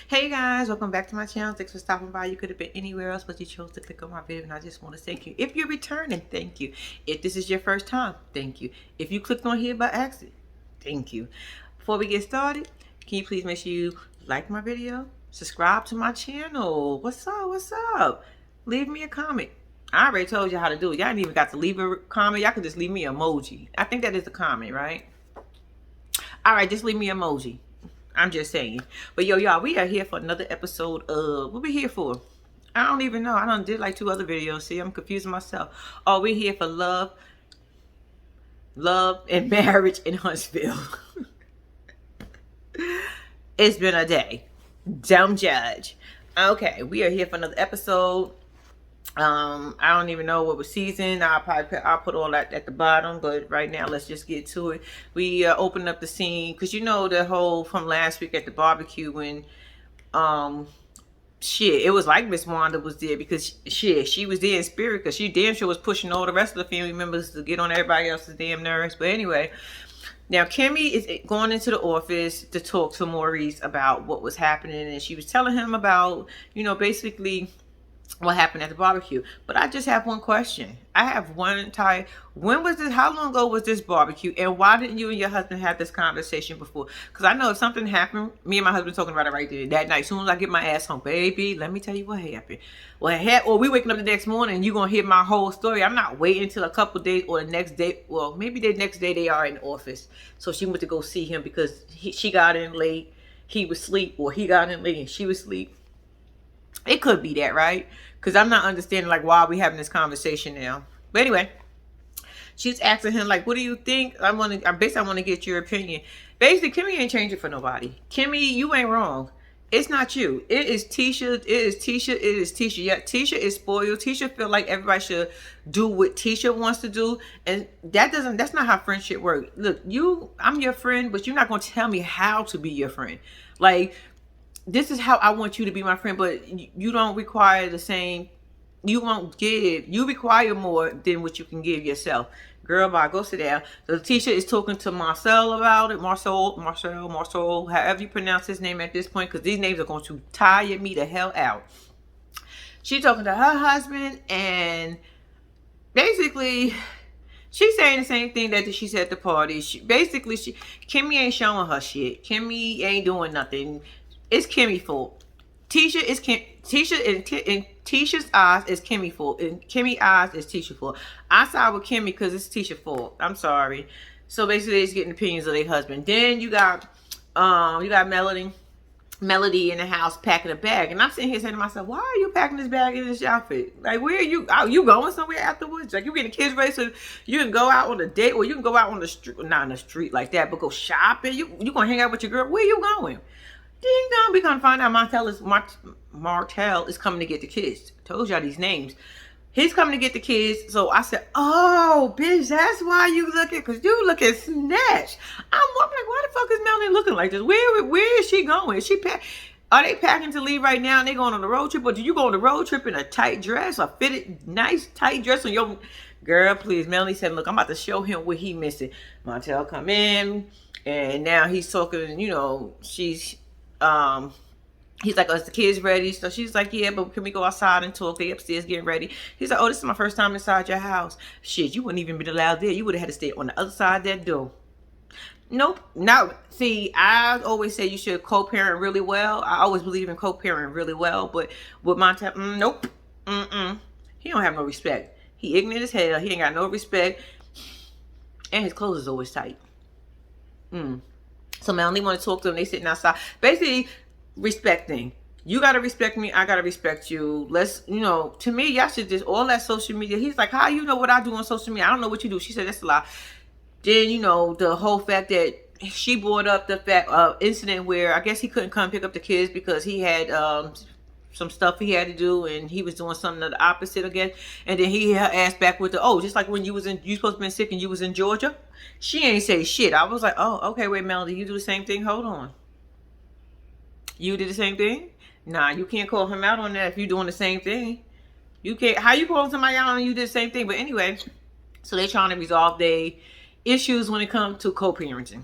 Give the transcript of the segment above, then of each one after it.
Hey guys, welcome back to my channel. Thanks for stopping by. You could have been anywhere else, but you chose to click on my video, and I just want to thank you. If you're returning, thank you. If this is your first time, thank you. If you clicked on here by accident, thank you. Before we get started, can you please make sure you like my video, subscribe to my channel. What's up? What's up? Leave me a comment. I already told you how to do it. Y'all ain't even got to leave a comment. Y'all could just leave me an emoji. I think that is a comment, right? All right, just leave me an emoji. I'm just saying. But y'all, we are here for another episode of what we here for. I don't even know. I done did like 2 other videos. See, I'm confusing myself. Oh, we're here for love and marriage in Huntsville. It's been a day. Don't judge. Okay, we are here for another episode. I don't even know what season. I'll put all that at the bottom, but right now let's just get to it. We opened up the scene because you know the whole from last week at the barbecue when it was like Miss Wanda was there because she was there in spirit because she damn sure was pushing all the rest of the family members to get on everybody else's damn nerves. But anyway, now Kimmy is going into the office to talk to Maurice about what was happening, and she was telling him about, you know, basically what happened at the barbecue. But I just have one question. I have one entire, when was this, how long ago was this barbecue, and why didn't you and your husband have this conversation before? Because I know if something happened, me and my husband talking about it right there that night. As soon as I get my ass home, baby, let me tell you what happened. Or we waking up the next morning and you gonna hear my whole story. I'm not waiting until a couple days or the next day. Well, maybe the next day they are in the office. So she went to go see him because she got in late, he was asleep, or he got in late and she was asleep. It could be that, right? Because I'm not understanding, like, why are we having this conversation now? But anyway, she's asking him, like, what do you think? I want to get your opinion. Basically, Kimmy ain't changing for nobody. Kimmy, you ain't wrong. It's not you. It is Tisha. It is Tisha. It is Tisha. Yeah, Tisha is spoiled. Tisha feel like everybody should do what Tisha wants to do. And that's not how friendship works. Look, I'm your friend, but you're not going to tell me how to be your friend. Like, this is how I want you to be my friend, but you don't require the same. You won't give. You require more than what you can give yourself. Girl, bye. Go sit down. So Tisha is talking to Marcel about it. Marcel, however you pronounce his name at this point, because these names are going to tire me the hell out. She's talking to her husband, and basically, she's saying the same thing that she said at the party. Kimmy ain't showing her shit. Kimmy ain't doing nothing. It's Kimmy fault. Tisha in Tisha's eyes is Kimmy fault. In Kimmy's eyes is Tisha fault. I side with Kimmy because it's Tisha fault. I'm sorry. So basically, it's getting opinions of their husband. Then you got Melody in the house packing a bag, and I'm sitting here saying to myself, why are you packing this bag in this outfit? Like, where are you? Are you going somewhere afterwards? Like, you getting kids ready so you can go out on a date, or you can go out on the street, not on the street like that, but go shopping. You gonna hang out with your girl? Where you going? Ding dong, we gonna find out Martell is coming to get the kids. Told y'all these names. He's coming to get the kids. So I said, oh, bitch, that's why you looking, because you looking snatched. I'm like, why the fuck is Melanie looking like this? Where is she going? Are they packing to leave right now and they going on the road trip? Or do you go on the road trip in a tight dress, a fitted, nice, tight dress on your... Girl, please. Melanie said, look, I'm about to show him what he missing. Martell come in, and now he's talking, you know, he's like, oh, is the kids ready? So she's like, yeah, but can we go outside and talk? They upstairs getting ready. He's like, oh, this is my first time inside your house. Shit, you wouldn't even been allowed there. You would have had to stay on the other side of that door. Nope. No. See, I always say you should co-parent really well. I always believe in co-parent really well. But with Montel, nope. He don't have no respect. He ignorant as hell. He ain't got no respect. And his clothes is always tight. So Melanie want to talk to them. They sitting outside. Basically, respecting. You got to respect me. I got to respect you. Let's, you know, to me, y'all should just, all that social media. He's like, how you know what I do on social media? I don't know what you do. She said, that's a lie. Then, you know, the whole fact that she brought up the fact incident where I guess he couldn't come pick up the kids because he had some stuff he had to do, and he was doing something of the opposite again. And then he asked back with just like when you supposed to be sick and you was in Georgia. She ain't say shit. I was like, oh, okay, wait, Melody, you do the same thing? Hold on. You did the same thing? Nah, you can't call him out on that if you're doing the same thing. You can't. How you calling somebody out on you did the same thing? But anyway, so they trying to resolve their issues when it comes to co-parenting.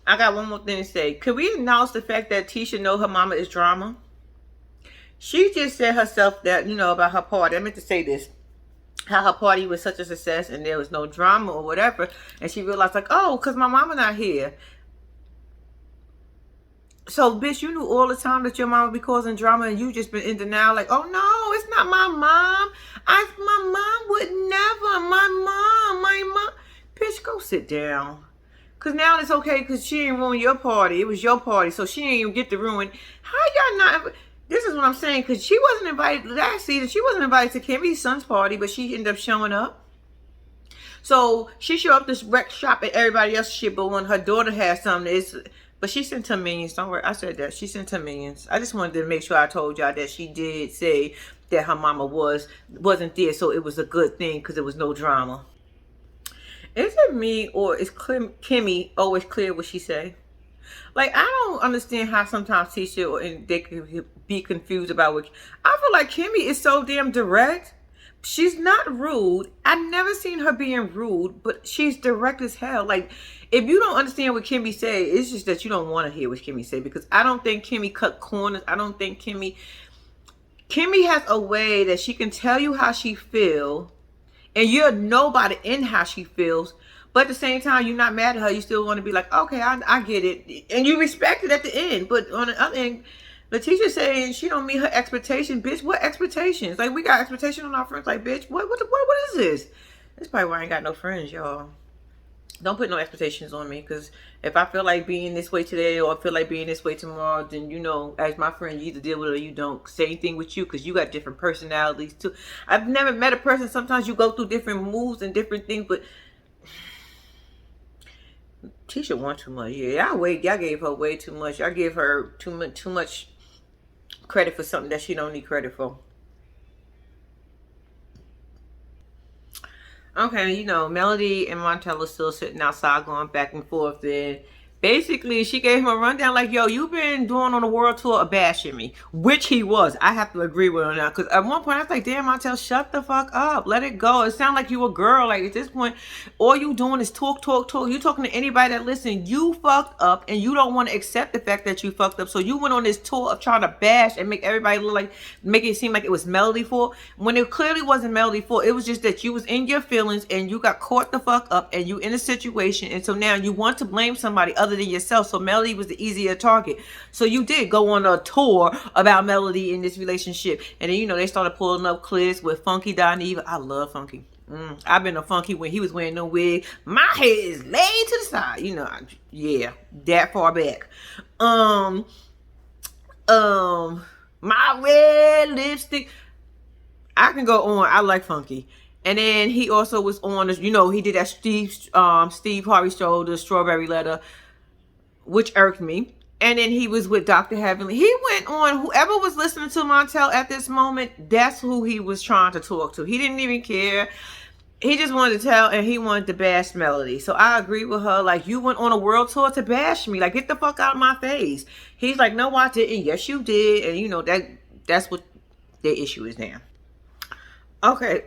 I got one more thing to say. Could we acknowledge the fact that Tisha know her mama is drama? She just said herself that, about her party. I meant to say this. How her party was such a success and there was no drama or whatever. And she realized, like, oh, because my mama not here. So, bitch, you knew all the time that your mama be causing drama and you just been in denial, like, oh, no, it's not my mom. My mom would never. My mom. Bitch, go sit down. Because now it's okay because she didn't ruin your party. It was your party, so she didn't even get to ruin. How y'all not... This is what I'm saying, because she wasn't invited last season. She wasn't invited to Kimmy's son's party, but she ended up showing up. So she showed up this wreck shop at everybody else's shit, but when her daughter had something, but she sent her minions. Don't worry, I said that. She sent her minions. I just wanted to make sure I told y'all that she did say that her mama wasn't there, so it was a good thing because there was no drama. Is it me or is Kimmy always clear what she say? Like, I don't understand how sometimes Tisha and they can be confused about what... I feel like Kimmy is so damn direct. She's not rude. I've never seen her being rude, but she's direct as hell. Like, if you don't understand what Kimmy say, it's just that you don't want to hear what Kimmy say, because I don't think Kimmy cut corners. I don't think Kimmy has a way that she can tell you how she feel, and you're nobody in how she feels. But at the same time, you're not mad at her. You still want to be like, okay, I get it. And you respect it at the end. But on the other end, Latisha saying she don't meet her expectations. Bitch, what expectations? Like, we got expectations on our friends. Like, bitch, what is this? That's probably why I ain't got no friends, y'all. Don't put no expectations on me. Because if I feel like being this way today or I feel like being this way tomorrow, then, as my friend, you either deal with it or you don't. Same thing with you, because you got different personalities, too. I've never met a person. Sometimes you go through different moves and different things, but... Tisha want too much. Yeah, y'all gave her way too much. Y'all give her too much credit for something that she don't need credit for. Okay, Melody and Martell are still sitting outside going back and forth. And basically, she gave him a rundown like, yo, you've been doing on a world tour of bashing me. Which he was. I have to agree with her now. Because at one point, I was like, damn, Martell, shut the fuck up. Let it go. It sounds like you a girl. Like, at this point, all you doing is talk. You talking to anybody that listen. You fucked up, and you don't want to accept the fact that you fucked up. So you went on this tour of trying to bash and make everybody make it seem like it was Melody fault. When it clearly wasn't Melody fault. It was just that you was in your feelings, and you got caught the fuck up, and you in a situation. And so now you want to blame somebody other than yourself. So Melody was the easier target. So you did go on a tour about Melody in this relationship. And then, they started pulling up clips with Funky Dineva. I love Funky. I've been a Funky when he was wearing no wig. My head is laid to the side. Yeah, that far back. My red lipstick. I can go on. I like Funky. And then he also was on, he did that Steve Harvey show, the Strawberry Letter, which irked me. And then he was with Dr. Heavenly. He went on, whoever was listening to Martell at this moment, that's who he was trying to talk to. He didn't even care. He just wanted to tell, and he wanted to bash Melody. So I agree with her. Like, you went on a world tour to bash me. Like, get the fuck out of my face. He's like, no, I didn't. Yes, you did. And, that's what their issue is now. Okay.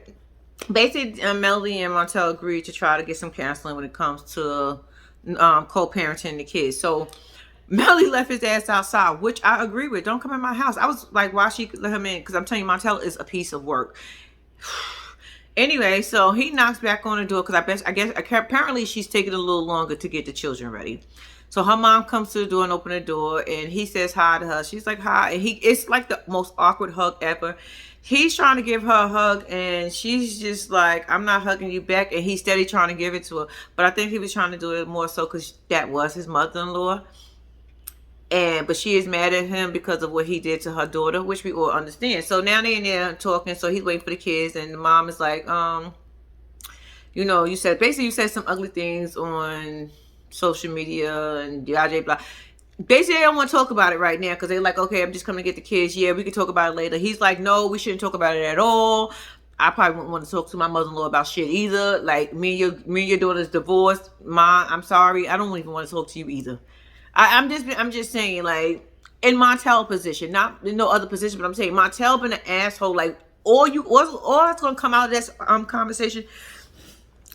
Basically, Melody and Martell agreed to try to get some counseling when it comes to co-parenting the kids. So Melody left his ass outside, which I agree with. Don't come in my house. I was like, why she let him in? Because I'm telling you, Martell is a piece of work. Anyway, so he knocks back on the door because I guess apparently she's taking a little longer to get the children ready. So her mom comes to the door and opens the door, and he says hi to her. She's like, hi. And it's like the most awkward hug ever. He's trying to give her a hug, and she's just like, I'm not hugging you back. And he's steady trying to give it to her. But I think he was trying to do it more so because that was his mother-in-law. But she is mad at him because of what he did to her daughter, which we all understand. So now they're in there talking. So he's waiting for the kids, and the mom is like, you said some ugly things on social media and blah, blah, blah. Basically, they don't want to talk about it right now because they're like, okay, I'm just coming to get the kids. Yeah, we can talk about it later. He's like, no, we shouldn't talk about it at all. I probably wouldn't want to talk to my mother-in-law about shit either. Like, me and your daughter's divorced. Ma, I'm sorry. I don't even want to talk to you either. I'm just saying, like, in Martell position, not in no other position, but I'm saying Martell been an asshole. Like, all that's gonna come out of this conversation,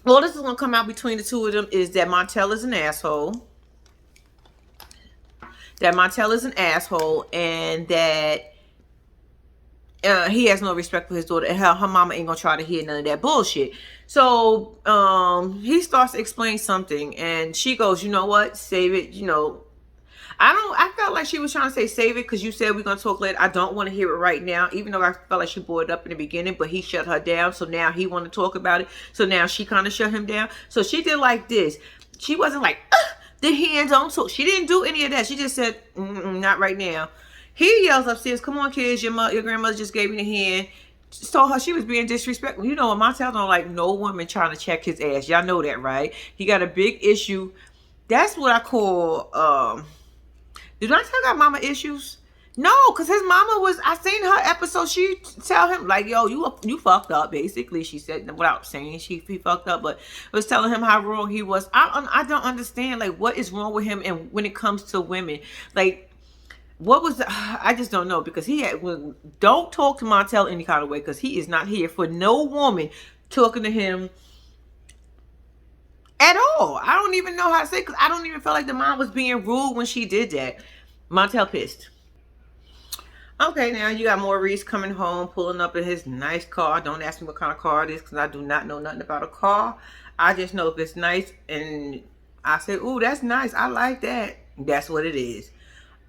all this is gonna come out between the two of them is that Martell is an asshole. that Martell is an asshole, and that he has no respect for his daughter, and her mama ain't gonna try to hear none of that bullshit. So he starts to explain something, and she goes, you know what, save it. I felt like she was trying to say save it because you said we're gonna talk later. I don't want to hear it right now, even though I felt like she brought it up in the beginning, but he shut her down. So now he want to talk about it. So now she kind of shut him down. So she did like this. She wasn't like the hands on talk. She didn't do any of that. She just said not right now. He yells upstairs, "Come on, kids! Your grandmother just gave me the hand." Just told her she was being disrespectful. You know, Martell don't like no woman trying to check his ass. Y'all know that, right? He got a big issue. That's what I call did I tell got mama issues? No, because his mama was, I seen her episode, she tell him, like, yo, you fucked up, basically. She said, without saying he fucked up, but was telling him how wrong he was. I don't understand, like, what is wrong with him and when it comes to women. Like, what was I just don't know, because don't talk to Martell any kind of way, because he is not here for no woman talking to him at all. I don't even know how to say, because I don't even feel like the mom was being rude when she did that. Martell pissed. Okay, now you got Maurice coming home, pulling up in his nice car. Don't ask me what kind of car it is, because I do not know nothing about a car. I just know if it's nice, and I say, ooh, that's nice. I like that. That's what it is.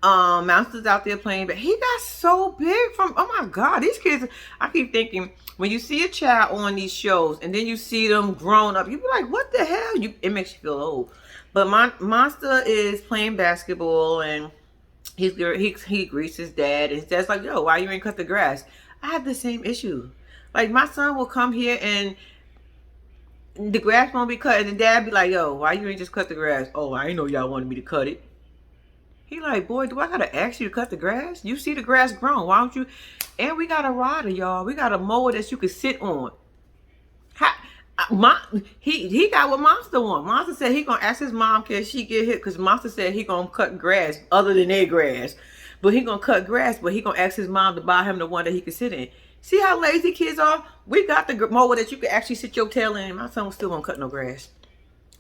Monster's out there playing, but he got so big from, oh my God, these kids, I keep thinking, when you see a child on these shows and then you see them grown up, you be like, what the hell? It makes you feel old. But Monster is playing basketball, and he greets his dad, and his dad's like, yo, why you ain't cut the grass? I have the same issue. Like, my son will come here and the grass won't be cut, and the dad be like, yo, why you ain't just cut the grass? Oh, I ain't know y'all wanted me to cut it. He like, boy, do I gotta ask you to cut the grass? You see the grass grown, why don't you? And we got a rider, y'all. We got a mower that you could sit on. He got what Monster want. Monster said he gonna ask his mom can she get hit, because Monster said he gonna cut grass other than their grass. But he gonna cut grass, but he gonna ask his mom to buy him the one that he could sit in. See how lazy kids are? We got the mower that you could actually sit your tail in, and my son still won't cut no grass.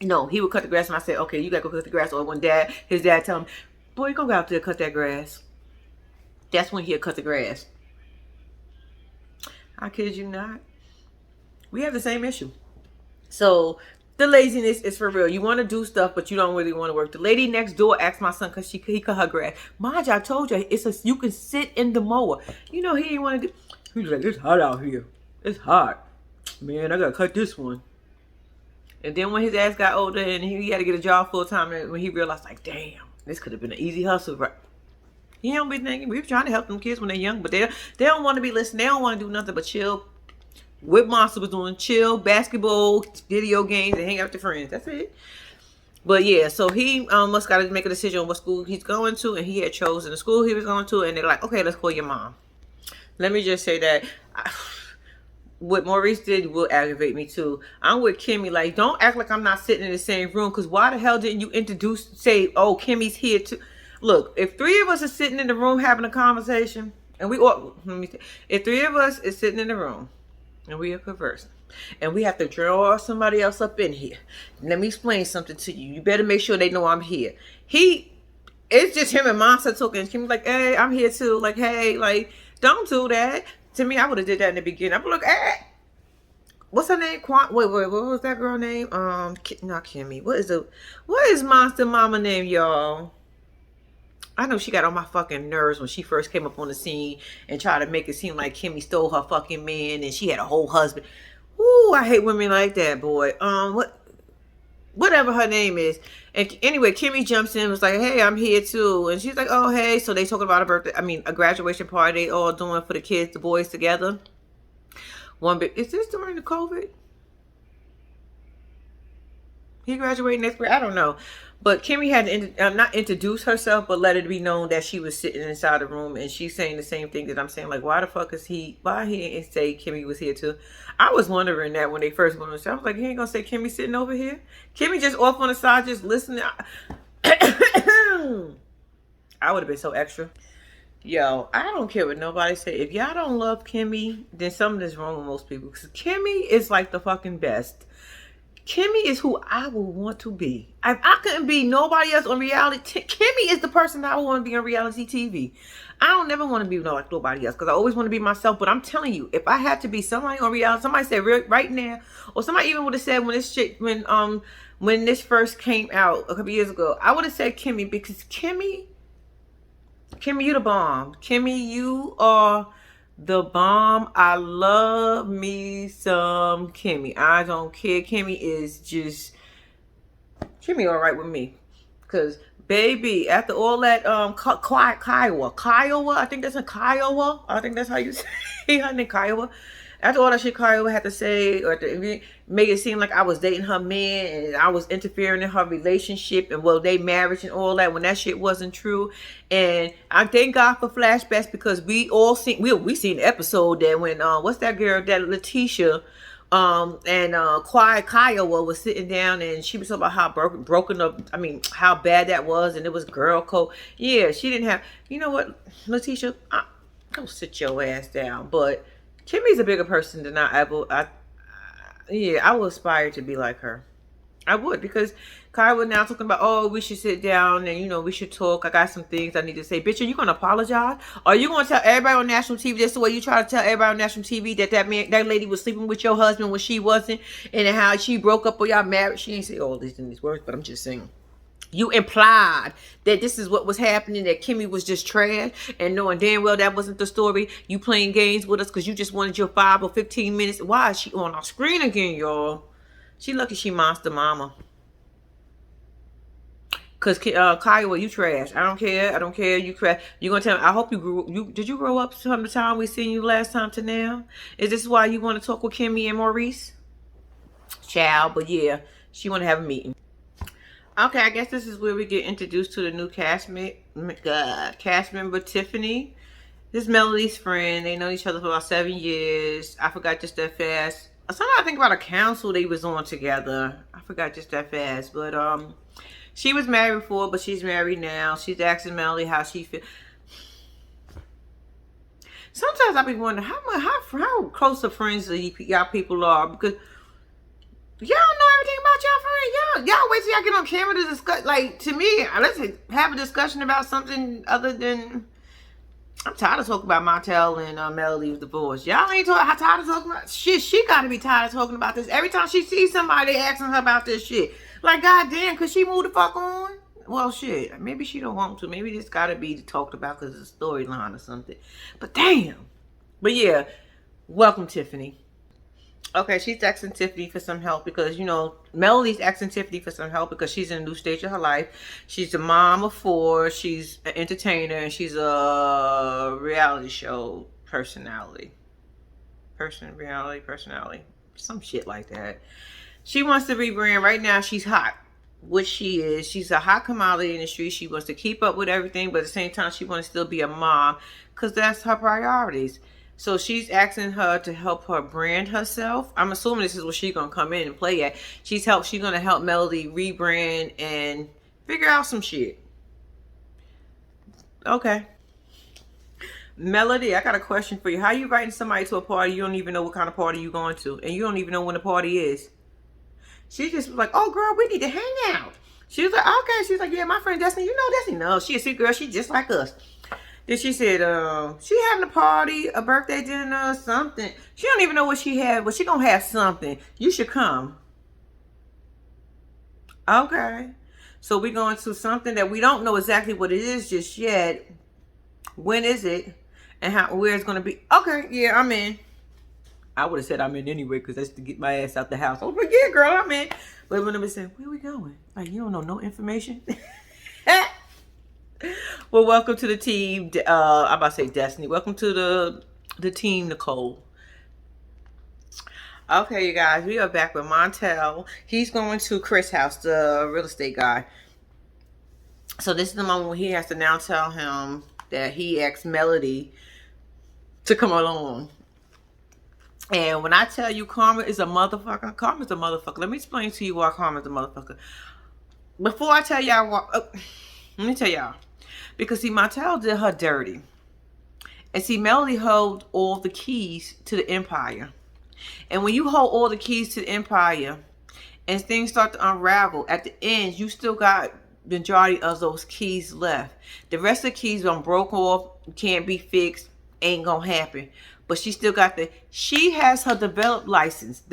No, he would cut the grass, and I said, okay, you gotta go cut the grass. Or when his dad tell him, boy, you gonna go out there and cut that grass. That's when he'll cut the grass. I kid you not. We have the same issue. So the laziness is for real. You want to do stuff, but you don't really want to work. The lady next door asked my son because he cut her grass. Mind you, I told you, you can sit in the mower. You know, he didn't want to do. He was like, it's hot out here. It's hot. Man, I got to cut this one. And then when his ass got older and he had to get a job full time, and when he realized, like, damn, this could have been an easy hustle, right? He don't be thinking, we were trying to help them kids when they're young, but they don't want to be listening. They don't want to do nothing but chill. What Monster was doing, chill, basketball, video games, and hang out with their friends. That's it. But yeah, so he must got to make a decision on what school he's going to, and he had chosen the school he was going to, and they're like, okay, let's call your mom. Let me just say that what Maurice did will aggravate me too. I'm with Kimmy. Like, don't act like I'm not sitting in the same room, because why the hell didn't you say, oh, Kimmy's here too? Look, if three of us are sitting in the room having a conversation, and if three of us is sitting in the room, and we are conversing, and we have to draw somebody else up in here, let me explain something to you. You better make sure they know I'm here. It's just him and Monster talking. Kimmy's like, hey, I'm here too. Like, hey, like, don't do that. To me, I would have did that in the beginning. I'm like, hey, what's her name? Wait, what was that girl name? Not Kimmy. What is Monster mama name, y'all? I know she got on my fucking nerves when she first came up on the scene and tried to make it seem like Kimmy stole her fucking man and she had a whole husband. Ooh, I hate women like that, boy. Whatever her name is. And anyway, Kimmy jumps in and was like, hey, I'm here too. And she's like, oh, hey. So they talking about a graduation party they all doing for the kids, the boys together. Is this during the COVID? He graduated next grade? I don't know. But Kimmy had to not introduce herself, but let it be known that she was sitting inside the room, and she's saying the same thing that I'm saying. Like, why the fuck why he didn't say Kimmy was here too? I was wondering that when they first went on the show. I was like, he ain't gonna say Kimmy sitting over here? Kimmy just off on the side, just listening. I would have been so extra. Yo, I don't care what nobody say. If y'all don't love Kimmy, then something is wrong with most people. Because Kimmy is like the fucking best. Kimmy is who I would want to be. If I couldn't be nobody else on reality, Kimmy is the person that I want to be on reality TV. I don't never want to be like nobody else because I always want to be myself. But I'm telling you, if I had to be somebody on reality, somebody said right now, or somebody even would have said when this first came out a couple years ago, I would have said Kimmy, because Kimmy, you the bomb. Kimmy, you are the bomb. I love me some Kimmy. I don't care. Kimmy all right with me. Because, baby, after all that, Kiowa, I think that's a Kiowa. I think that's how you say her name, Kiowa. After all that shit Kiowa had to say, or to make it seem like I was dating her man and I was interfering in her relationship and, well, they marriage and all that, when that shit wasn't true. And I thank God for flashbacks, because we all seen, we seen the episode that when, what's that girl, that Latisha, and Kiowa was sitting down and she was talking about how broken up, I mean, how bad that was, and it was girl code. Yeah, she didn't have, you know what, Latisha, go sit your ass down. But Kimmy's a bigger person than I will aspire to be like her. I would, because Kiowa now talking about, oh, we should sit down and, you know, we should talk. I got some things I need to say. Bitch, are you going to apologize? Are you going to tell everybody on national TV, that's the way you try to tell everybody on national TV, that lady was sleeping with your husband when she wasn't, and how she broke up or y'all married? She ain't say all these in these words, but I'm just saying. You implied that this is what was happening, that Kimmy was just trash, and knowing damn well that wasn't the story. You playing games with us because you just wanted your 5 or 15 minutes. Why is she on our screen again, y'all? She lucky she monster mama. Because Kiowa, you trash. I don't care. I don't care. You trash. You gonna tell me? I hope did you grow up from the time we seen you last time to now? Is this why you want to talk with Kimmy and Maurice? Child, but yeah, she want to have a meeting. Okay, I guess this is where we get introduced to the new cast member, Tiffany. This is Melody's friend. They know each other for about 7 years. I forgot just that fast. Sometimes I think about a council they was on together. I forgot just that fast. But she was married before, but she's married now. She's asking Melody how she feels. Sometimes I be wondering how close of friends y'all people are, because y'all know everything about y'all friends. Y'all wait till y'all get on camera to discuss. Like, to me, let's have a discussion about something other than. I'm tired of talking about Martell and Melody's divorce. Y'all ain't tired of talking about shit. She got to be tired of talking about this. Every time she sees somebody, they asking her about this shit. Like, goddamn, could she move the fuck on? Well, shit, maybe she don't want to. Maybe this got to be talked about because it's a storyline or something. But damn. But yeah, welcome, Tiffany. Okay, she's asking Tiffany for some help because, you know, Melody's asking Tiffany for some help because she's in a new stage of her life. She's a mom of 4. She's an entertainer, and she's a reality show personality. Reality personality. Some shit like that. She wants to rebrand. Right now, she's hot. What she is. She's a hot commodity in the street. She wants to keep up with everything, but at the same time, she wants to still be a mom because that's her priorities. So she's asking her to help her brand herself. I'm assuming this is what she's going to come in and play at. She's going to help Melody rebrand and figure out some shit. Okay. Melody, I got a question for you. How you inviting somebody to a party you don't even know what kind of party you're going to, and you don't even know when the party is? She just was like, oh, girl, we need to hang out. She was like, okay. She's like, yeah, my friend Destiny, you know Destiny. No, she a sweet girl. She just like us. Then she said, she having a party, a birthday dinner, something. She don't even know what she had, but she gonna have something. You should come. Okay. So we're going to something that we don't know exactly what it is just yet. When is it? And where it's gonna be. Okay, yeah, I'm in. I would have said I'm in anyway, because that's to get my ass out the house. Oh, but yeah, girl, I'm in. But when they said, where we going? Like, you don't know no information? Well, welcome to the team. I'm about to say Destiny. Welcome to the team, Nicole. Okay, you guys, we are back with Martell. He's going to Chris' house, the real estate guy. So this is the moment when he has to now tell him that he asked Melody to come along. And when I tell you Karma is a motherfucker, Karma's a motherfucker. Let me explain to you why Karma's a motherfucker. Before I tell y'all let me tell y'all. Because see, Martell did her dirty. And see, Melody held all the keys to the empire. And when you hold all the keys to the empire, and things start to unravel, at the end, you still got the majority of those keys left. The rest of the keys are broke off, can't be fixed, ain't gonna happen. But she still got she has her development license.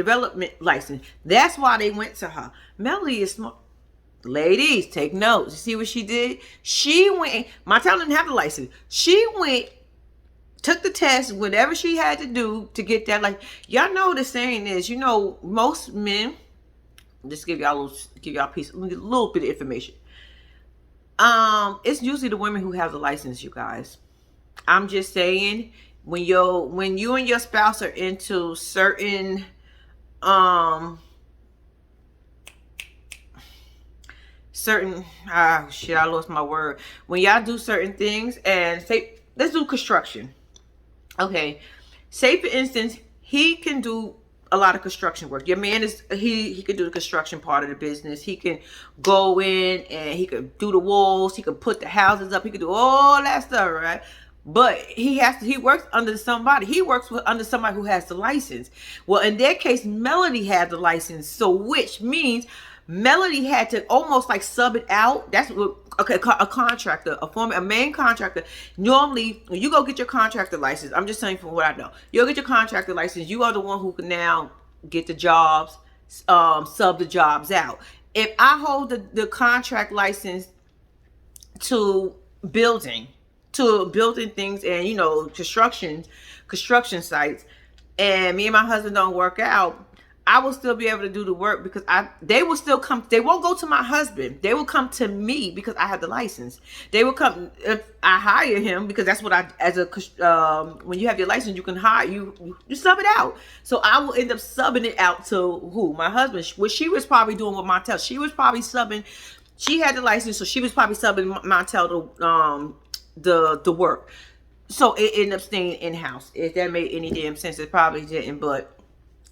That's why they went to her. Melody is smart. Ladies, take notes. You see what she did? She went, Martell didn't have the license. She went, took the test, whatever she had to do to get that. Like, y'all know the saying is, most men, just give y'all a little bit of information. It's usually the women who have the license, you guys. I'm just saying, when you and your spouse are into certain I lost my word. When y'all do certain things, and say, let's do construction. Okay. Say for instance, he can do a lot of construction work. Your man he can do the construction part of the business. He can go in and he can do the walls. He can put the houses up. He can do all that stuff, right? But he works under somebody. He works under somebody who has the license. Well, in their case, Melody had the license. So which means Melody had to almost like sub it out. That's what, okay, a contractor, a main contractor. Normally, when you go get your contractor license, I'm just saying from what I know, you'll get your contractor license. You are the one who can now get the jobs, sub the jobs out. If I hold the contract license to building things and construction sites, and me and my husband don't work out, I will still be able to do the work because they will still come. They won't go to my husband. They will come to me because I have the license. They will come if I hire him, because that's what when you have your license, you can hire, you sub it out. So I will end up subbing it out to who? My husband. What she was probably doing with Martell. She was probably subbing. She had the license, so she was probably subbing Martell the work. So it ended up staying in-house. If that made any damn sense, it probably didn't, but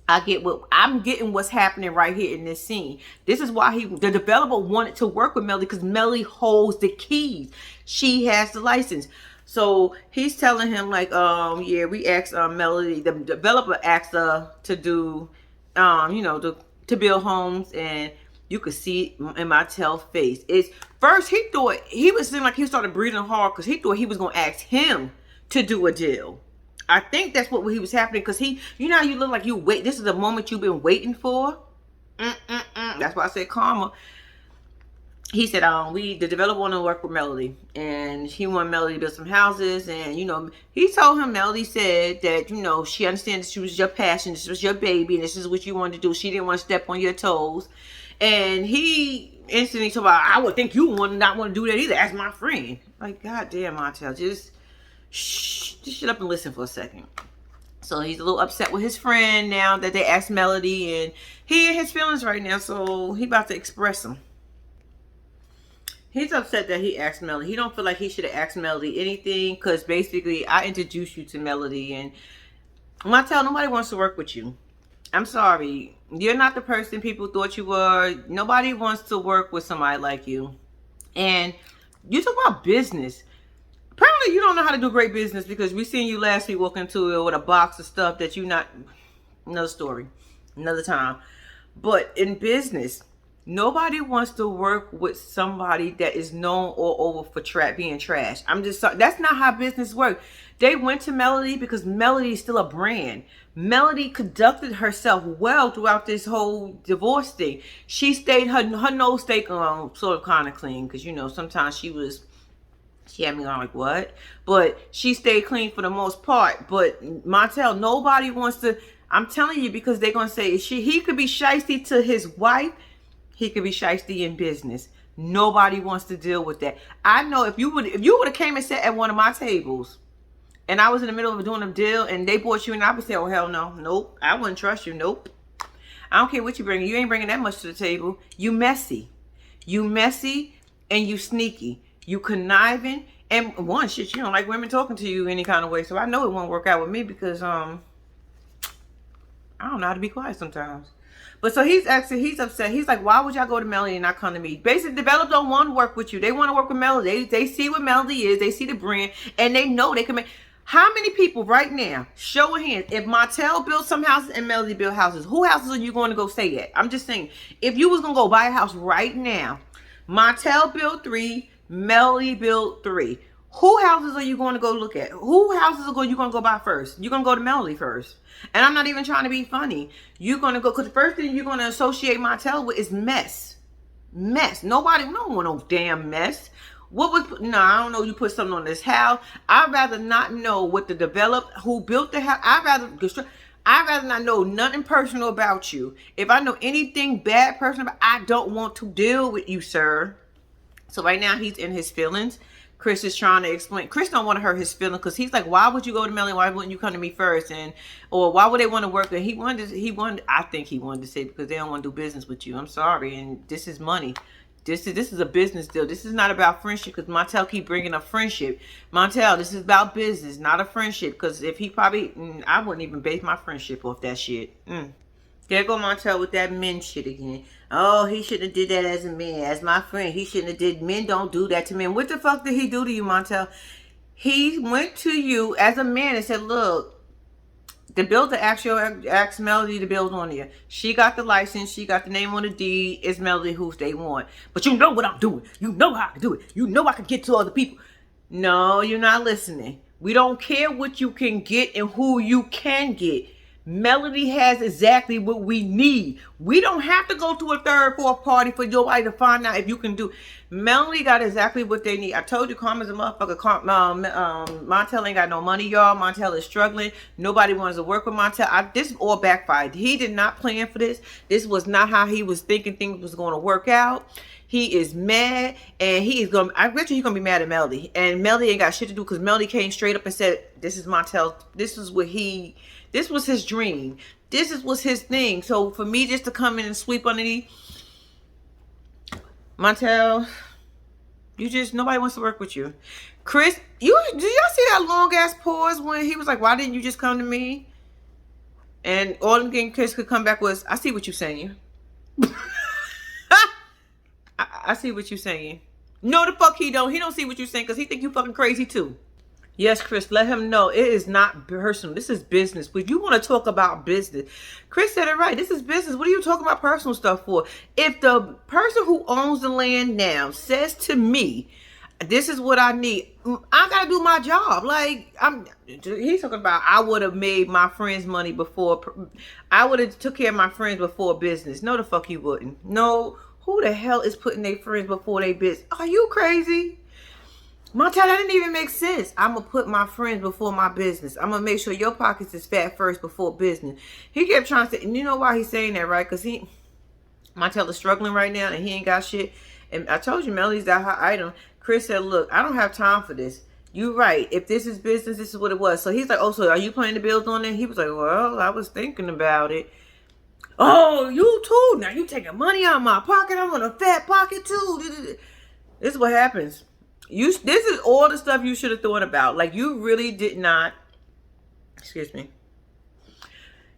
I'm getting what's happening right here in this scene. This is why the developer wanted to work with Melody, because Melody holds the keys. She has the license. So he's telling him like, yeah, we asked Melody, the developer asked her to do, to build homes, and you could see it in Martell's face. First he thought, he was seeming like he started breathing hard because he thought he was going to ask him to do a deal. I think that's what he was happening, because how you look like you wait. This is the moment you've been waiting for. That's why I said karma. He said, the developer wanted to work with Melody, and he wanted Melody to build some houses. And, he told him, Melody said that, she understands this was your passion. This was your baby, and this is what you wanted to do. She didn't want to step on your toes. And he instantly told her, I would think you would not want to do that either. That's my friend. Like, goddamn, Martell, just shut up and listen for a second. So he's a little upset with his friend now that they asked Melody, and he in his feelings right now, so he about to express them. He's upset that he asked Melody. He don't feel like he should have asked Melody anything, because basically I introduced you to Melody, and Martell, nobody wants to work with you. I'm sorry. You're not the person people thought you were. Nobody wants to work with somebody like you. And you talk about business. Apparently you don't know how to do great business, because we seen you last week walking into it with a box of stuff that another story, another time. But in business, nobody wants to work with somebody that is known all over for being trash. I'm just sorry. That's not how business works. They went to Melody because Melody is still a brand. Melody conducted herself well throughout this whole divorce thing. She stayed, her nose stayed sort of kind of clean, because sometimes she had me on like, what? But she stayed clean for the most part. But Martell, nobody wants to, I'm telling you, because they're going to say, he could be shiesty to his wife. He could be shiesty in business. Nobody wants to deal with that. I know if you would have came and sat at one of my tables, and I was in the middle of doing a deal, and they brought you in, I would say, oh, hell no. Nope. I wouldn't trust you. Nope. I don't care what you bring. You ain't bringing that much to the table. You messy. You messy, and you sneaky. You conniving, and you don't like women talking to you any kind of way. So I know it won't work out with me, because I don't know how to be quiet sometimes. But so he's upset. He's like, why would y'all go to Melody and not come to me? Basically, developers don't want to work with you. They want to work with Melody. They see what Melody is. They see the brand, and they know they can make. How many people right now, show of hands, if Martell built some houses and Melody built houses, who houses are you going to go stay at? I'm just saying, if you was going to go buy a house right now, Martell built 3, Melody built 3. Who houses are you going to go look at? Who houses are you going to go buy first? You're going to go to Melody first. And I'm not even trying to be funny. You're going to go, because the first thing you're going to associate Martell with is mess. Mess. Nobody, we don't want no damn mess. What was, no, I don't know, you put something on this house. I'd rather not know what the developer, who built the house. I'd rather not know nothing personal about you. If I know anything bad personal, I don't want to deal with you, sir. So right now he's in his feelings. Chris is trying to explain. Chris don't want to hurt his feelings because he's like, why would you go to Melanie? Why wouldn't you come to me first? And or why would they want to work? And I think he wanted to say because they don't want to do business with you. I'm sorry, and this is money. This is a business deal. This is not about friendship because Martell keep bringing up friendship. Martell, this is about business, not a friendship. Because if he probably, I wouldn't even base my friendship off that shit. There go Martell with that men shit again. Oh, he shouldn't have did that as a man, as my friend. He shouldn't have did. Men don't do that to men. What the fuck did he do to you, Martell? He went to you as a man and said, look, the builder asked Melody to build on you. She got the license. She got the name on the deed. It's Melody who they want. But you know what I'm doing. You know how I can do it. You know I can get to other people. No, you're not listening. We don't care what you can get and who you can get. Melody has exactly what we need. We don't have to go to a third, fourth party for nobody to find out if you can do. Melody got exactly what they need. I told you, Karma's a motherfucker. Martell ain't got no money, y'all. Martell is struggling. Nobody wants to work with Martell. This all backfired. He did not plan for this. This was not how he was thinking things was going to work out. He is mad, and he is going. I bet you he's going to be mad at Melody. And Melody ain't got shit to do because Melody came straight up and said, "This is Martell. This is what he." This was his dream. This was his thing. So for me just to come in and sweep underneath, Martell, nobody wants to work with you. Chris, do y'all see that long ass pause when he was like, why didn't you just come to me? And all them getting Chris could come back was, I see what you're saying. I see what you're saying. No, the fuck he don't. He don't see what you're saying because he think you fucking crazy too. Yes, Chris, let him know it is not personal. This is business. But you want to talk about business. Chris said it right. This is business. What are you talking about personal stuff for? If the person who owns the land now says to me, this is what I need, I got to do my job. Like, he's talking about I would have made my friends money before. I would have took care of my friends before business. No, the fuck you wouldn't. No, who the hell is putting their friends before their business? Are you crazy? Martell, that didn't even make sense. I'm going to put my friends before my business. I'm going to make sure your pockets is fat first before business. He kept trying to say, and you know why he's saying that, right? Because Martell is struggling right now and he ain't got shit. And I told you, Melody's that hot item. Chris said, look, I don't have time for this. You right. If this is business, this is what it was. So he's like, oh, so are you planning to build on it? He was like, well, I was thinking about it. Oh, you too? Now you taking money out of my pocket. I'm on a fat pocket too. This is what happens. This is all the stuff you should have thought about. Like, you really did not, excuse me.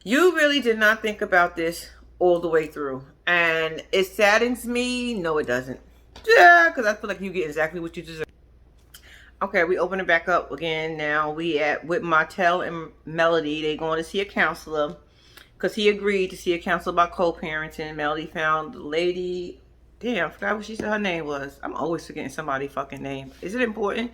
You really did not think about this all the way through. And it saddens me. No, it doesn't. Yeah, because I feel like you get exactly what you deserve. Okay, we open it back up again. Now we with Martell and Melody. They going to see a counselor because he agreed to see a counselor about co-parenting. Melody found the lady. Damn, I forgot what she said her name was. I'm always forgetting somebody's fucking name. Is it important?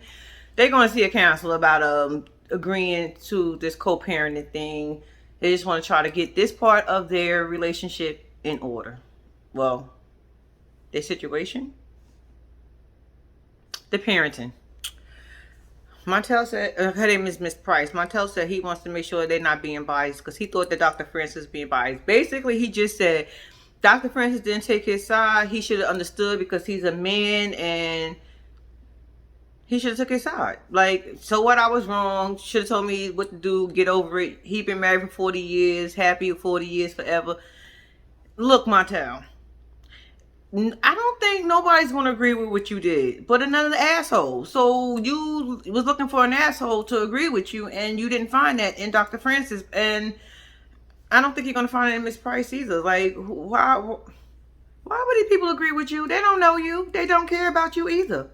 They're going to see a counselor about agreeing to this co-parenting thing. They just want to try to get this part of their relationship in order. Well, their situation. The parenting. Martell said, her name is Miss Price. Martell said he wants to make sure they're not being biased because he thought that Dr. Francis was being biased. Basically, he just said, Dr. Francis didn't take his side. He should have understood because he's a man and he should have took his side. Like, so what? I was wrong. Should have told me what to do. Get over it. He been married for 40 years. Happy with 40 years forever. Look, Martell. I don't think nobody's going to agree with what you did. But another asshole. So you was looking for an asshole to agree with you. And you didn't find that in Dr. Francis. And I don't think you're going to find it in Miss Price either. Like, why would these people agree with you? They don't know you. They don't care about you either.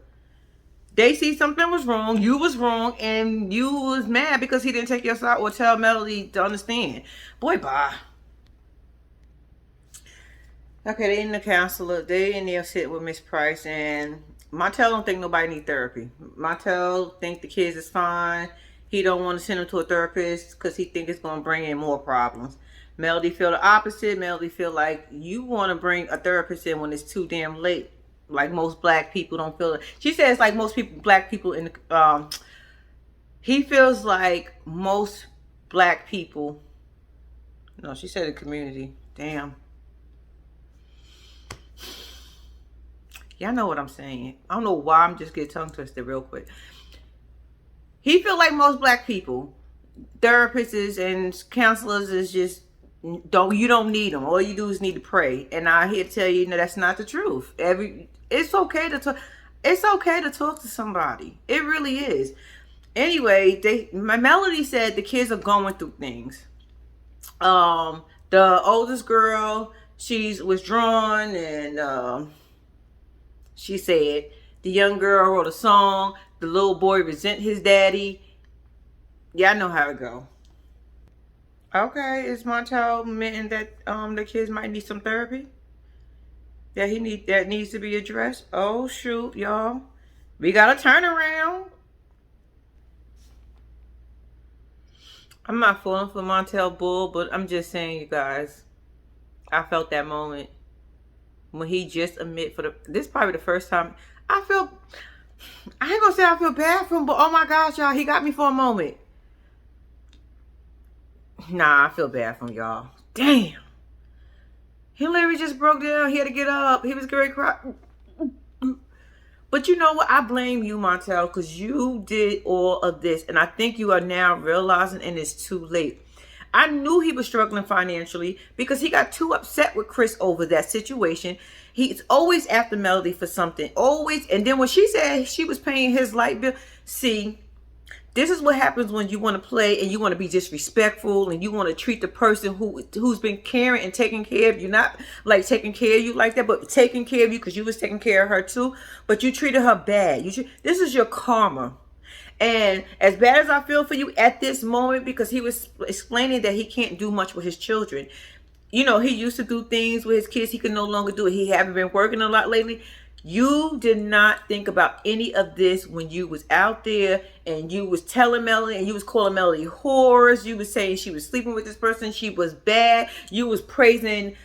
They see something was wrong, you was wrong, and you was mad because he didn't take your side or tell Melody to understand. Boy, bye. Okay, they in the counselor. They in there sitting with Miss Price, and Martell don't think nobody need therapy. Martell think the kids is fine. He don't want to send them to a therapist because he think it's going to bring in more problems. Melody feel the opposite. Melody feel like you want to bring a therapist in when it's too damn late. Like most black people don't feel it. She says like most people, black people in the, he feels like most black people, no, she said the community. Damn. Y'all know what I'm saying. I don't know why I'm just getting tongue twisted real quick. He feel like most black people, therapists and counselors is just, you don't need them. All you do is need to pray. And I here to tell you, that's not the truth. It's okay to talk. It's okay to talk to somebody. It really is. Anyway, my Melody said the kids are going through things. The oldest girl, she's withdrawn, and she said the young girl wrote a song. The little boy resent his daddy. Yeah, I know how it go. Okay, is Martell admitting that the kids might need some therapy? That needs to be addressed? Oh shoot, y'all. We got a turnaround. I'm not falling for Martell Bull, but I'm just saying, you guys, I felt that moment when he just admit this is probably the first time I ain't gonna say I feel bad for him, but oh my gosh, y'all, he got me for a moment. Nah, I feel bad for him, y'all. Damn. He literally just broke down. He had to get up. He was going to cry. But you know what? I blame you, Martell, because you did all of this. And I think you are now realizing, and it's too late. I knew he was struggling financially because he got too upset with Chris over that situation. He's always after Melody for something. Always. And then when she said she was paying his light bill, see, this is what happens when you want to play and you want to be disrespectful and you want to treat the person who's been caring and taking care of you, not like taking care of you like that, but taking care of you because you was taking care of her too, but you treated her bad. This is your karma. And as bad as I feel for you at this moment, because he was explaining that he can't do much with his children. You know, he used to do things with his kids. He can no longer do it. He haven't been working a lot lately. You did not think about any of this when you was out there and you was telling Melody and you was calling Melody whores. You was saying she was sleeping with this person. She was bad. You was praising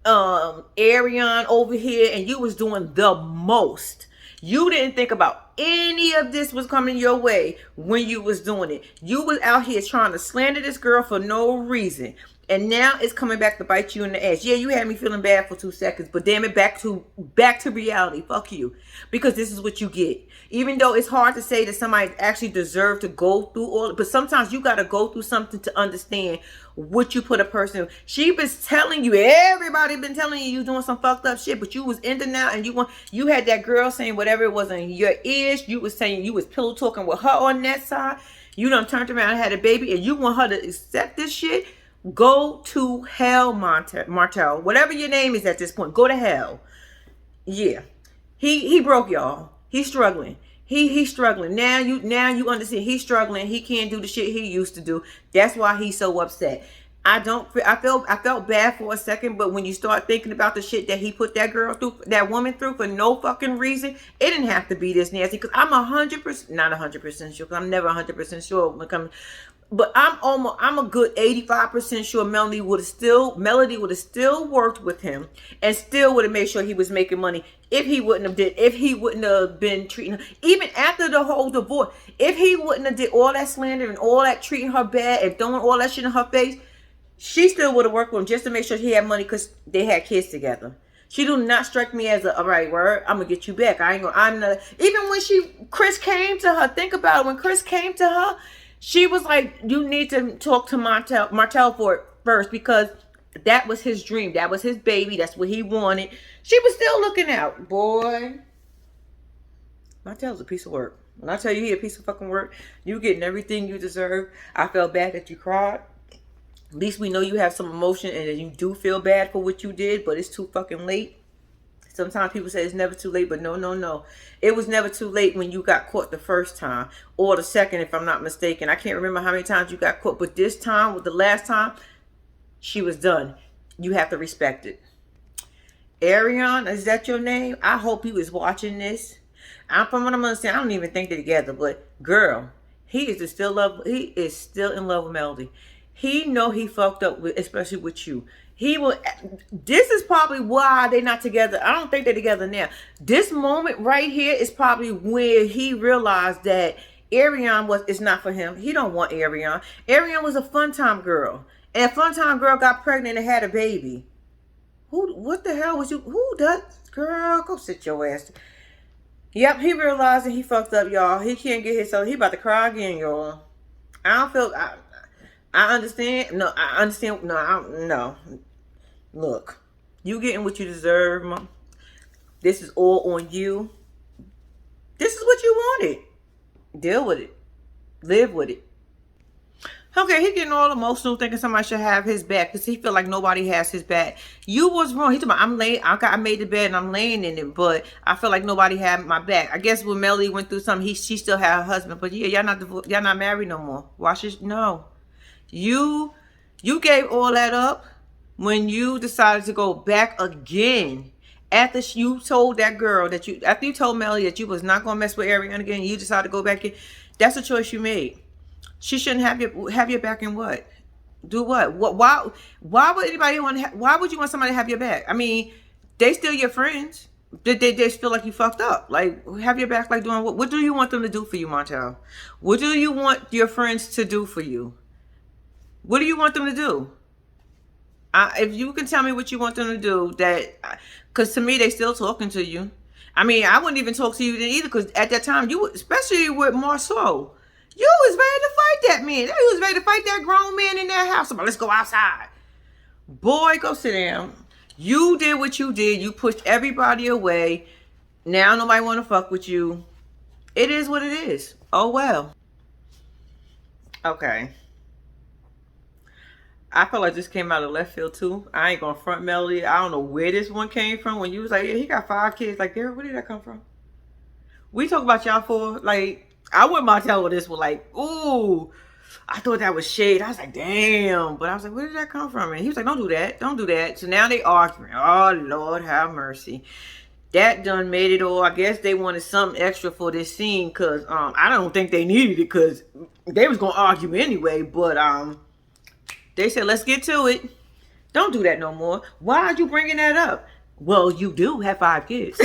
Ariane over here, and you was doing the most. You didn't think about any of this was coming your way when you was doing it. You was out here trying to slander this girl for no reason. And now it's coming back to bite you in the ass. Yeah, you had me feeling bad for 2 seconds, but damn it, back to reality. Fuck you. Because this is what you get. Even though it's hard to say that somebody actually deserved to go through all it, but sometimes you got to go through something to understand what you put a person. She was telling you, everybody been telling you doing some fucked up shit, but you was in denial, and you had that girl saying whatever it was in your ears. You was saying you was pillow talking with her on that side. You done turned around and had a baby, and you want her to accept this shit. Go to hell, Martell. Whatever your name is at this point, go to hell. Yeah. He broke, y'all. He's struggling. He's struggling. Now you understand. He's struggling. He can't do the shit he used to do. That's why he's so upset. I felt bad for a second, but when you start thinking about the shit that he put that girl through, that woman through for no fucking reason, it didn't have to be this nasty. Because I'm 100%, not 100% sure, because I'm never 100% sure when it comes. But I'm a good 85% sure Melody would have still worked with him and still would have made sure he was making money if he wouldn't have been treating her, even after the whole divorce, if he wouldn't have did all that slander and all that treating her bad and throwing all that shit in her face, she still would have worked with him just to make sure he had money because they had kids together. She do not strike me as all right, word, I'm gonna get you back. I'm not, even when Chris came to her, think about it, when Chris came to her, she was like, you need to talk to Martell for it first, because that was his dream. That was his baby. That's what he wanted. She was still looking out. Boy, Martell's a piece of work. When I tell you he a piece of fucking work, you getting everything you deserve. I felt bad that you cried. At least we know you have some emotion and that you do feel bad for what you did, but it's too fucking late. Sometimes people say it's never too late, but no, no, no. It was never too late when you got caught the first time or the second, if I'm not mistaken. I can't remember how many times you got caught, but this time, with the last time, she was done. You have to respect it. Arion, is that your name? I hope he was watching this. From what I'm understanding, I don't even think they're together, but girl, he is still in love with Melody. He know he fucked up with, especially with you. He will. This is probably why they're not together. I don't think they're together now. This moment right here is probably where he realized that Arion is not for him. He don't want Arion. Arion was a fun time girl, and a fun time girl got pregnant and had a baby. What the hell was you? Who does? Girl, go sit your ass. Yep, he realized that he fucked up, y'all. He can't get his, so he about to cry again, y'all. I don't feel. I understand. No, I understand. No. Look, you getting what you deserve, Mom. This is all on you. This is what you wanted. Deal with it. Live with it. Okay, he getting all emotional, thinking somebody should have his back because he feel like nobody has his back. You was wrong. He told me, I made the bed and I'm laying in it, but I feel like nobody had my back. I guess when Melody went through something, she still had her husband, but yeah, y'all not married no more. No. You gave all that up when you decided to go back again. After you told that girl after you told Melody that you was not gonna mess with Ariana again, you decided to go back in. That's a choice you made. She shouldn't have your back in what? Do what? Why would anybody why would you want somebody to have your back? I mean, they still your friends. They just feel like you fucked up. Like, have your back, like doing what? What do you want them to do for you, Martell? What do you want your friends to do for you? What do you want them to do? If you can tell me what you want them to do, because to me, they still talking to you. I mean, I wouldn't even talk to you then either, because at that time, especially with Marceau, you was ready to fight that man. You was ready to fight that grown man in that house. Let's go outside. Boy, go sit down. You did what you did. You pushed everybody away. Now nobody want to fuck with you. It is what it is. Oh, well. Okay. I feel like this came out of left field too. I ain't gonna front Melody. I don't know where this one came from. When you was like, yeah, he got 5 kids. Like, girl, where did that come from? We talk about y'all for, like, I wouldn't mind telling with this one, like, ooh, I thought that was shade. I was like, damn. But I was like, where did that come from? And he was like, don't do that. Don't do that. So now they arguing. Oh, Lord, have mercy. That done made it all. I guess they wanted something extra for this scene because I don't think they needed it because they was going to argue anyway. But they said, let's get to it. Don't do that no more. Why are you bringing that up? Well, you do have 5 kids.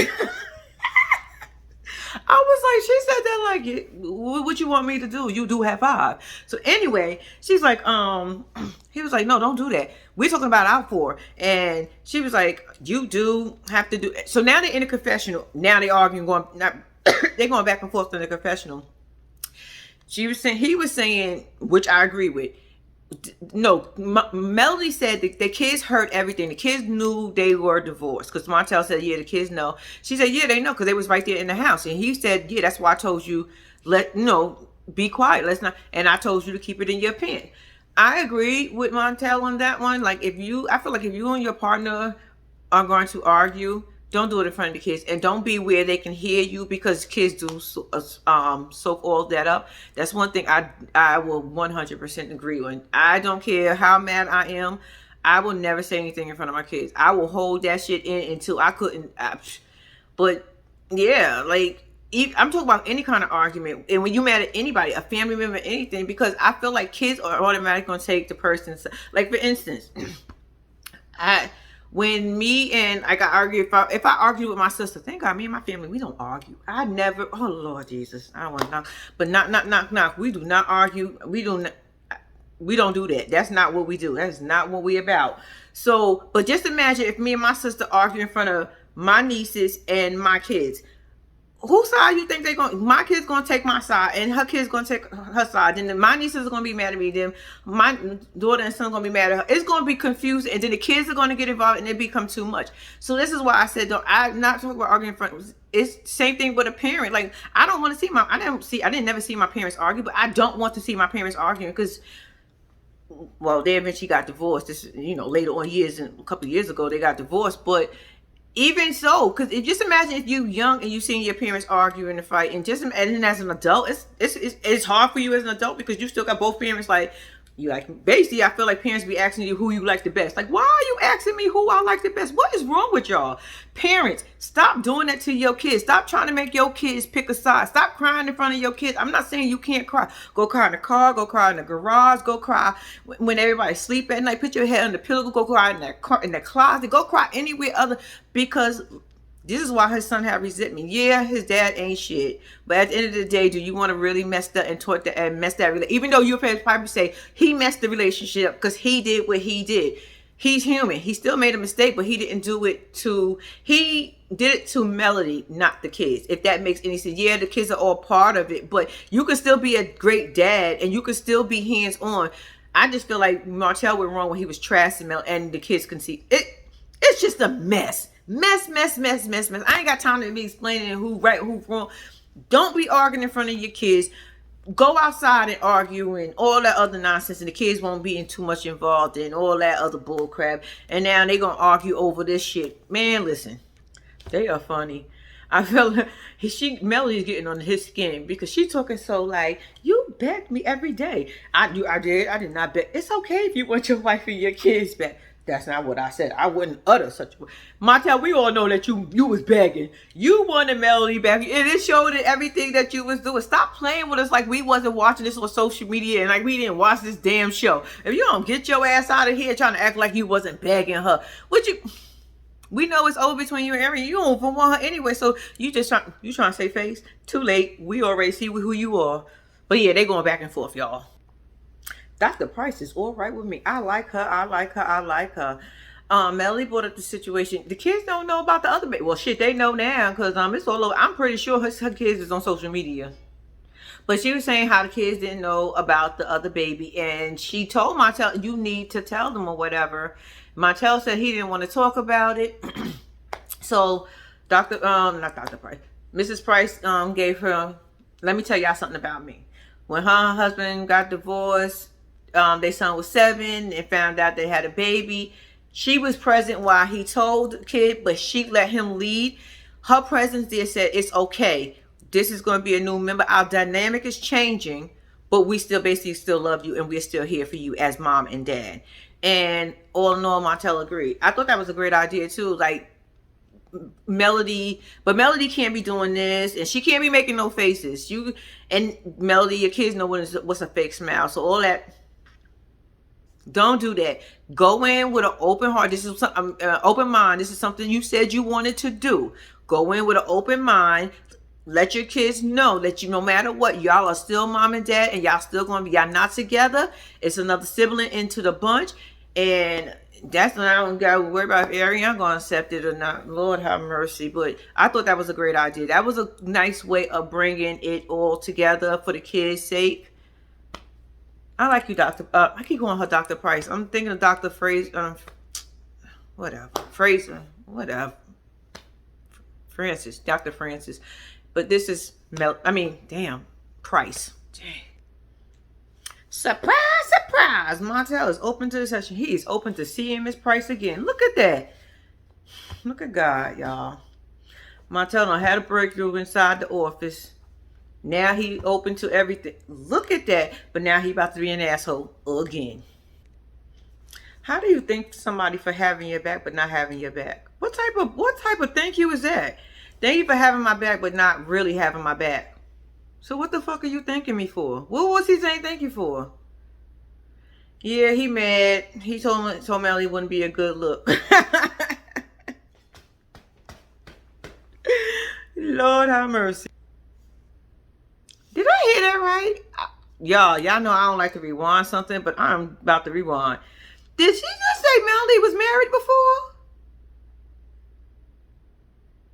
I was like, she said that like, what you want me to do? You do have 5. So anyway, she's like, he was like, no, don't do that. We're talking about our 4. And she was like, you do have to do. So now they're in a confessional. Now they arguing, they're going back and forth in the confessional. He was saying, which I agree with. No, Melody said that the kids heard everything. The kids knew they were divorced because Martell said, yeah, the kids know. She said, yeah, they know because they was right there in the house. And he said, yeah, that's why I told you, be quiet. Let's not. And I told you to keep it in your pen. I agree with Martell on that one. Like, I feel like if you and your partner are going to argue, don't do it in front of the kids, and don't be where they can hear you because kids do soak all that up. That's one thing I will 100% agree on. I don't care how mad I am. I will never say anything in front of my kids. I will hold that shit in until I couldn't. But yeah, like I'm talking about any kind of argument, and when you mad at anybody, a family member, anything, because I feel like kids are automatically going to take the person's. Like for instance, when me and I got argued, if I argue with my sister, thank God, me and my family, we don't argue. I never, oh Lord Jesus, I don't want to knock, but knock. We do not argue. We don't do that. That's not what we do. That's not what we about. So, but just imagine if me and my sister argue in front of my nieces and my kids. Whose side you think my kid's going to take my side and her kid's going to take her side. Then my nieces are going to be mad at me. Then my daughter and son are going to be mad at her. It's going to be confused. And then the kids are going to get involved and it become too much. So this is why I said, I'm not talking about arguing in front. It's the same thing with a parent. Like, I don't want to see I didn't never see my parents argue, but I don't want to see my parents arguing because, well, they eventually got divorced. This, later on a couple of years ago, they got divorced. But Even so, because if just imagine if you young and you seeing your parents argue and fight, and just and as an adult, it's hard for you as an adult because you still got both parents like you like. Basically, I feel like parents be asking you who you like the best. Like, why are you asking me who I like the best? What is wrong with y'all? Parents, stop doing that to your kids. Stop trying to make your kids pick a side. Stop crying in front of your kids. I'm not saying you can't cry. Go cry in the car. Go cry in the garage. Go cry when everybody sleep at night. Put your head on the pillow. Go cry in that car, in the closet. Go cry anywhere other, because this is why his son had resentment. Yeah, his dad ain't shit. But at the end of the day, do you want to really mess that and taught that and mess that relationship? Even though you'll probably say he messed the relationship because he did what he did. He's human. He still made a mistake, but he didn't do it to, he did it to Melody, not the kids. If that makes any sense. Yeah, the kids are all part of it, but you can still be a great dad and you can still be hands-on. I just feel like Martell went wrong when he was trashing Mel and the kids can see it. It's just a mess. Mess. I ain't got time to be explaining who right, who wrong. Don't be arguing in front of your kids. Go outside and argue and all that other nonsense, and the kids won't be in too much involved in all that other bull crap. And now they gonna argue over this shit. Man, listen, they are funny. I feel like Melody's getting on his skin because she talking so like, you beg me every day. I did not beg. It's okay if you want your wife and your kids back. That's not what I said. I wouldn't utter such a word. Martell, we all know that you was begging. You wanted Melody back. And it showed it everything that you was doing. Stop playing with us like we wasn't watching this on social media and like we didn't watch this damn show. If you don't get your ass out of here trying to act like you wasn't begging her. We know it's over between you and Erin. You don't even want her anyway. So you trying to save face? Too late. We already see who you are. But yeah, they going back and forth, y'all. Dr. Price is all right with me. I like her. Melody brought up the situation. The kids don't know about the other baby. Well, shit, they know now because it's all over. I'm pretty sure her kids is on social media. But she was saying how the kids didn't know about the other baby. And she told Martell, you need to tell them or whatever. Martell said he didn't want to talk about it. So not Dr. Price. Mrs. Price gave her, let me tell y'all something about me. When her husband got divorced, their son was 7 and found out they had a baby. She was present while he told the kid, but she let him lead. Her presence there said, it's okay. This is going to be a new member. Our dynamic is changing, but we still basically still love you and we're still here for you as mom and dad. And all in all, Martell agreed. I thought that was a great idea too. Like Melody can't be doing this and she can't be making no faces. Melody, your kids know what's a fake smile. So all that, don't do that. Go in with an open heart. This is open mind. This is something you said you wanted to do. Go in with an open mind. Let your kids know that no matter what, y'all are still mom and dad and y'all still going to be, y'all not together. It's another sibling into the bunch. And that's when I don't got to worry about if Ariana going to accept it or not. Lord have mercy. But I thought that was a great idea. That was a nice way of bringing it all together for the kids' sake. I like you, Dr. I keep calling her Dr. Price. I'm thinking of Dr. Fraser. Fraser. Whatever. Francis. Dr. Francis. But this is Price. Dang. Surprise. Martell is open to the session. He is open to seeing Miss Price again. Look at that. Look at God, y'all. Martell done had a breakthrough inside the office. Now he open to everything. Look at that. But now he about to be an asshole again. How do you thank somebody for having your back but not having your back? What type of thank you is that? Thank you for having my back but not really having my back. So what the fuck are you thanking me for? What was he saying thank you for? Yeah, he mad. He told Melly it wouldn't be a good look. Lord have mercy. Did I hear that right? Y'all know I don't like to rewind something, but I'm about to rewind. Did she just say Melody was married before?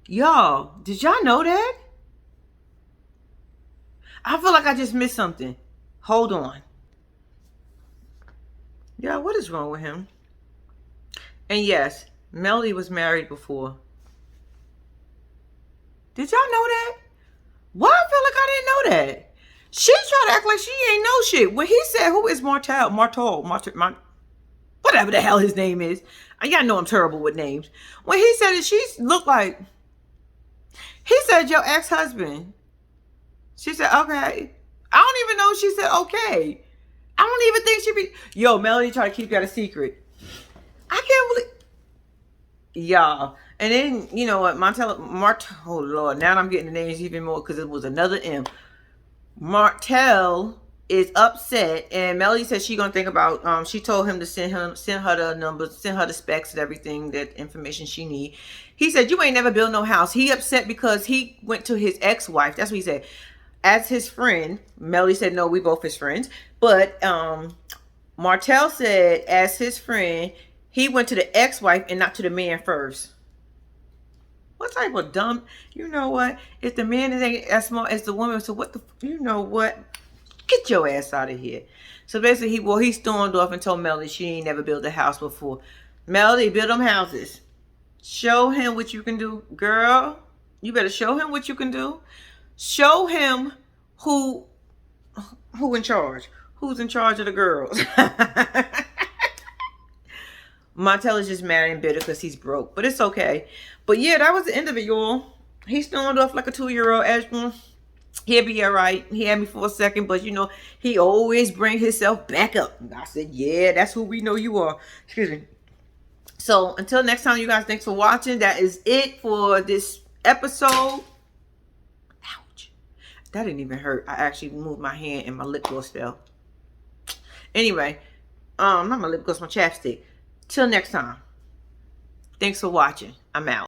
Y'all, did y'all know that? I feel like I just missed something. Hold on. Yeah, what is wrong with him? And yes, Melody was married before. Did y'all know that? Why I feel like I didn't know that? She tried to act like she ain't know shit. When he said, who is Martell? Whatever. whatever the hell his name is. Y'all know I'm terrible with names. When he said it, she looked like, he said, your ex-husband. She said, okay. I don't even know if she said, okay. I don't even think she be, yo, Melody tried to keep that a secret. I can't believe, y'all. And then, you know what, oh Lord, now I'm getting the names even more because it was another M. Martell is upset, and Melody said she gonna think about, she told him to send her the numbers, send her the specs and everything, that information she need. He said, you ain't never built no house. He upset because he went to his ex-wife, that's what he said, as his friend. Melody said, no, we both his friends. But Martell said, as his friend, he went to the ex-wife and not to the man first. What type of dumb, you know what? If the man isn't as smart as the woman, so what the, you know what? Get your ass out of here. So basically, he stormed off and told Melody she ain't never built a house before. Melody, build them houses. Show him what you can do. Girl, you better show him what you can do. Show him who in charge. Who's in charge of the girls. Martell is just mad and bitter because he's broke. But it's okay. But yeah, that was the end of it, y'all. He stormed off like a 2-year-old. He'll be all right. He had me for a second, but you know, he always bring himself back up. And I said, yeah, that's who we know you are. Excuse me. So until next time, you guys, thanks for watching. That is it for this episode. Ouch. That didn't even hurt. I actually moved my hand and my lip gloss fell. Anyway, not my lip gloss, my chapstick. Till next time. Thanks for watching. I'm out.